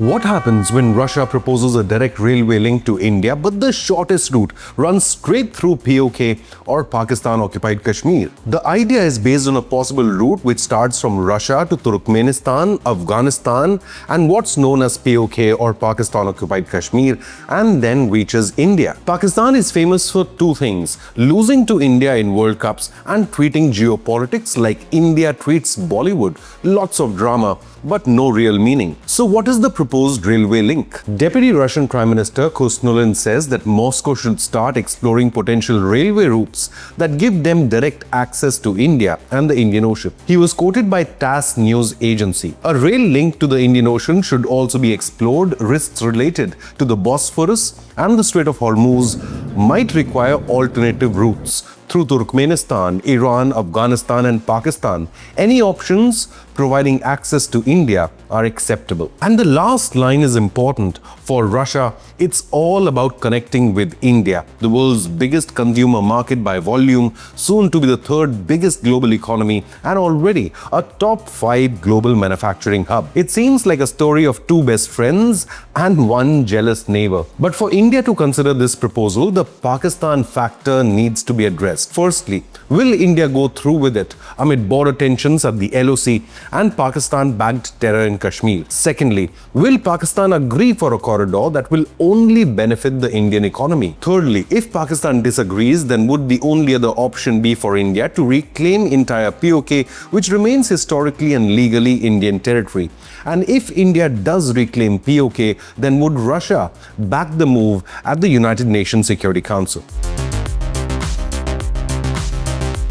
What happens when Russia proposes a direct railway link to India, but the shortest route runs straight through POK or Pakistan-occupied Kashmir? The idea is based on a possible route which starts from Russia to Turkmenistan, Afghanistan, and what's known as POK or Pakistan-occupied Kashmir, and then reaches India. Pakistan is famous for two things: losing to India in World Cups and treating geopolitics like India treats Bollywood. Lots of drama, but no real meaning. So what is the proposed railway link? Deputy Russian Prime Minister Kusnulin says that Moscow should start exploring potential railway routes that give them direct access to India and the Indian Ocean. He was quoted by TASS news agency. A rail link to the Indian Ocean should also be explored. Risks related to the Bosphorus and the Strait of Hormuz might require alternative routes through Turkmenistan, Iran, Afghanistan, and Pakistan. Any options providing access to India are acceptable. And the last line is important. For Russia, it's all about connecting with India, the world's biggest consumer market by volume, soon to be the third biggest global economy, and already a top 5 global manufacturing hub. It seems like a story of two best friends and one jealous neighbor. But for India to consider this proposal, the Pakistan factor needs to be addressed. Firstly, will India go through with it amid border tensions at the LOC and Pakistan-backed terror in Kashmir? Secondly, will Pakistan agree for a corridor that will only benefit the Indian economy? Thirdly, if Pakistan disagrees, then would the only other option be for India to reclaim entire POK, which remains historically and legally Indian territory? And if India does reclaim POK, then would Russia back the move at the United Nations Security Council?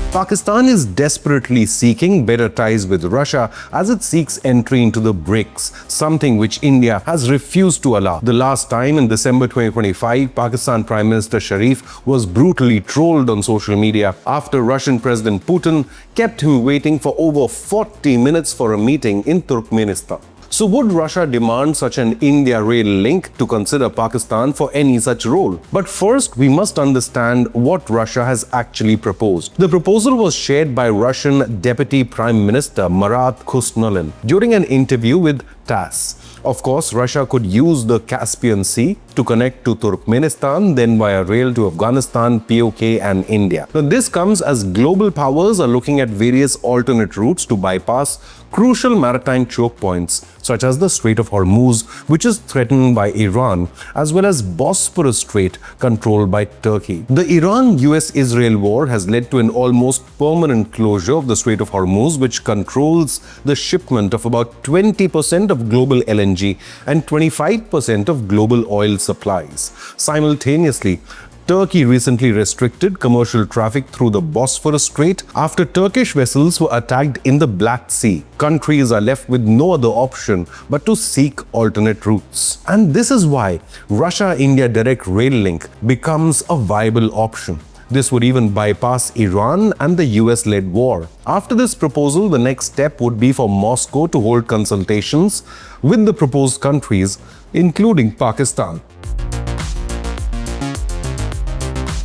Pakistan is desperately seeking better ties with Russia as it seeks entry into the BRICS, something which India has refused to allow. The last time, in December 2025, Pakistan Prime Minister Sharif was brutally trolled on social media after Russian President Putin kept him waiting for over 40 minutes for a meeting in Turkmenistan. So would Russia demand such an India rail link to consider Pakistan for any such role? But first, we must understand what Russia has actually proposed. The proposal was shared by Russian Deputy Prime Minister Marat Kusnulin during an interview with TASS. Of course, Russia could use the Caspian Sea to connect to Turkmenistan, then via rail to Afghanistan, POK, and India. Now, this comes as global powers are looking at various alternate routes to bypass crucial maritime choke points, such as the Strait of Hormuz, which is threatened by Iran, as well as Bosphorus Strait, controlled by Turkey. The Iran-US-Israel war has led to an almost permanent closure of the Strait of Hormuz, which controls the shipment of about 20% of global LNG and 25% of global oil supplies. Simultaneously, Turkey recently restricted commercial traffic through the Bosphorus Strait after Turkish vessels were attacked in the Black Sea. Countries are left with no other option but to seek alternate routes. And this is why Russia-India direct rail link becomes a viable option. This would even bypass Iran and the US-led war. After this proposal, the next step would be for Moscow to hold consultations with the proposed countries, including Pakistan.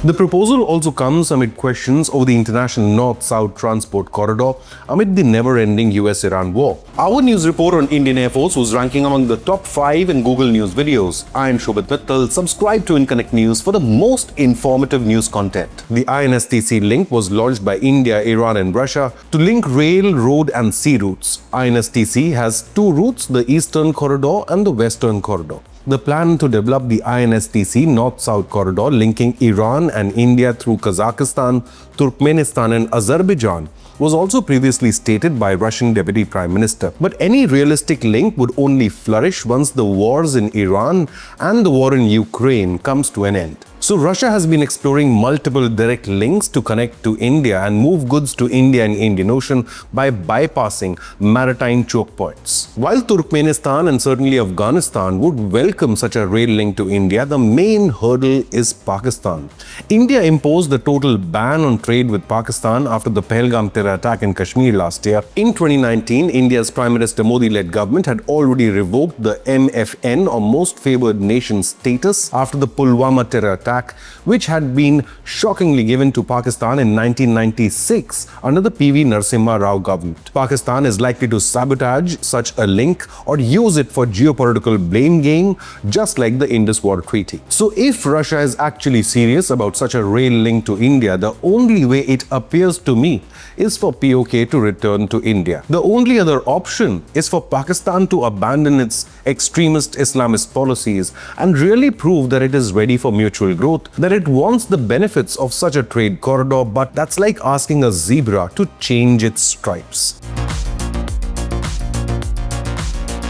The proposal also comes amid questions over the international North-South transport corridor amid the never-ending US-Iran war. Our news report on Indian Air Force was ranking among the top 5 in Google News videos. I am Shobhit Mittal. Subscribe to Inconnect News for the most informative news content. The INSTC link was launched by India, Iran, and Russia to link rail, road, and sea routes. INSTC has two routes, the Eastern Corridor and the Western Corridor. The plan to develop the INSTC North-South corridor linking Iran and India through Kazakhstan, Turkmenistan, and Azerbaijan was also previously stated by Russian Deputy Prime Minister. But any realistic link would only flourish once the wars in Iran and the war in Ukraine comes to an end. So Russia has been exploring multiple direct links to connect to India and move goods to India and Indian Ocean by bypassing maritime choke points. While Turkmenistan and certainly Afghanistan would welcome such a rail link to India, the main hurdle is Pakistan. India imposed a total ban on trade with Pakistan after the Pahalgam terror attack in Kashmir last year. In 2019, India's Prime Minister Modi-led government had already revoked the MFN or Most Favoured Nation status after the Pulwama terror attack attack, which had been shockingly given to Pakistan in 1996 under the PV Narasimha Rao government. Pakistan is likely to sabotage such a link or use it for geopolitical blame game, just like the Indus Water Treaty. So if Russia is actually serious about such a rail link to India, the only way it appears to me is for POK to return to India. The only other option is for Pakistan to abandon its extremist Islamist policies and really prove that it is ready for mutual growth, that it wants the benefits of such a trade corridor, but that's like asking a zebra to change its stripes.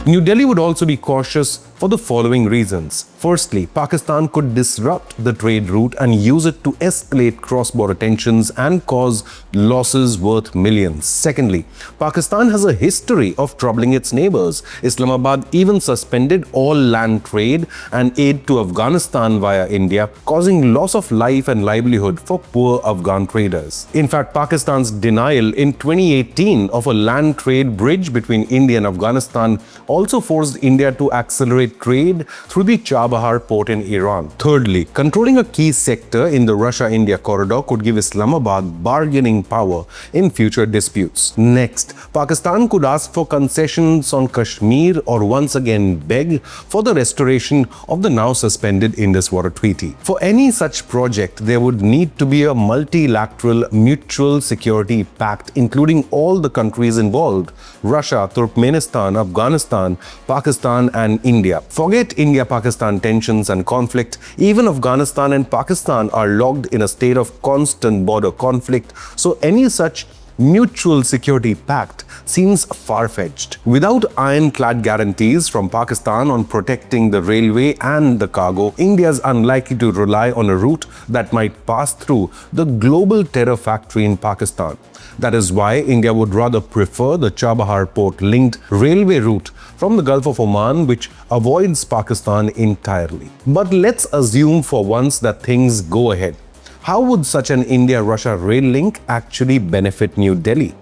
New Delhi would also be cautious for the following reasons. Firstly, Pakistan could disrupt the trade route and use it to escalate cross-border tensions and cause losses worth millions. Secondly, Pakistan has a history of troubling its neighbors. Islamabad even suspended all land trade and aid to Afghanistan via India, causing loss of life and livelihood for poor Afghan traders. In fact, Pakistan's denial in 2018 of a land trade bridge between India and Afghanistan also forced India to accelerate trade through the Chabahar Port in Iran. Thirdly, controlling a key sector in the Russia-India corridor could give Islamabad bargaining power in future disputes. Next, Pakistan could ask for concessions on Kashmir or once again beg for the restoration of the now suspended Indus Water Treaty. For any such project, there would need to be a multilateral mutual security pact including all the countries involved: Russia, Turkmenistan, Afghanistan, Pakistan and India. Forget India-Pakistan tensions and conflict. Even Afghanistan and Pakistan are locked in a state of constant border conflict, so any such mutual security pact seems far-fetched. Without ironclad guarantees from Pakistan on protecting the railway and the cargo, India is unlikely to rely on a route that might pass through the global terror factory in Pakistan. That is why India would rather prefer the Chabahar Port linked railway route from the Gulf of Oman, which avoids Pakistan entirely. But let's assume for once that things go ahead. How would such an India-Russia rail link actually benefit New Delhi?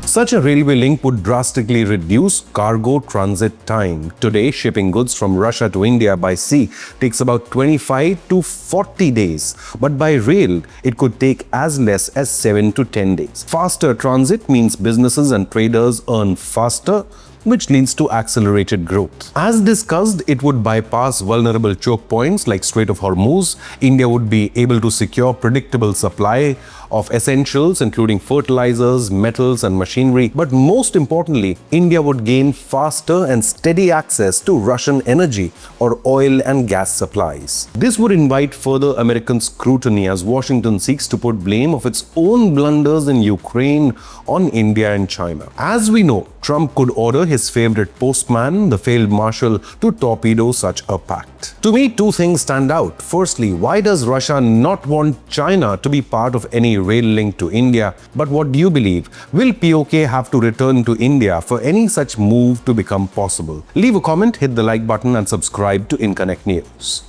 Such a railway link would drastically reduce cargo transit time. Today, shipping goods from Russia to India by sea takes about 25 to 40 days, but by rail, it could take as less as 7 to 10 days. Faster transit means businesses and traders earn faster, which leads to accelerated growth. As discussed, it would bypass vulnerable choke points like Strait of Hormuz. India would be able to secure predictable supply of essentials including fertilizers, metals and machinery. But most importantly, India would gain faster and steady access to Russian energy or oil and gas supplies. This would invite further American scrutiny as Washington seeks to put blame of its own blunders in Ukraine on India and China. As we know, Trump could order his favorite postman, the failed marshal, to torpedo such a pact. To me, two things stand out. Firstly, why does Russia not want China to be part of any rail link to India? But what do you believe? Will POK have to return to India for any such move to become possible? Leave a comment, hit the like button and subscribe to Inconnect News.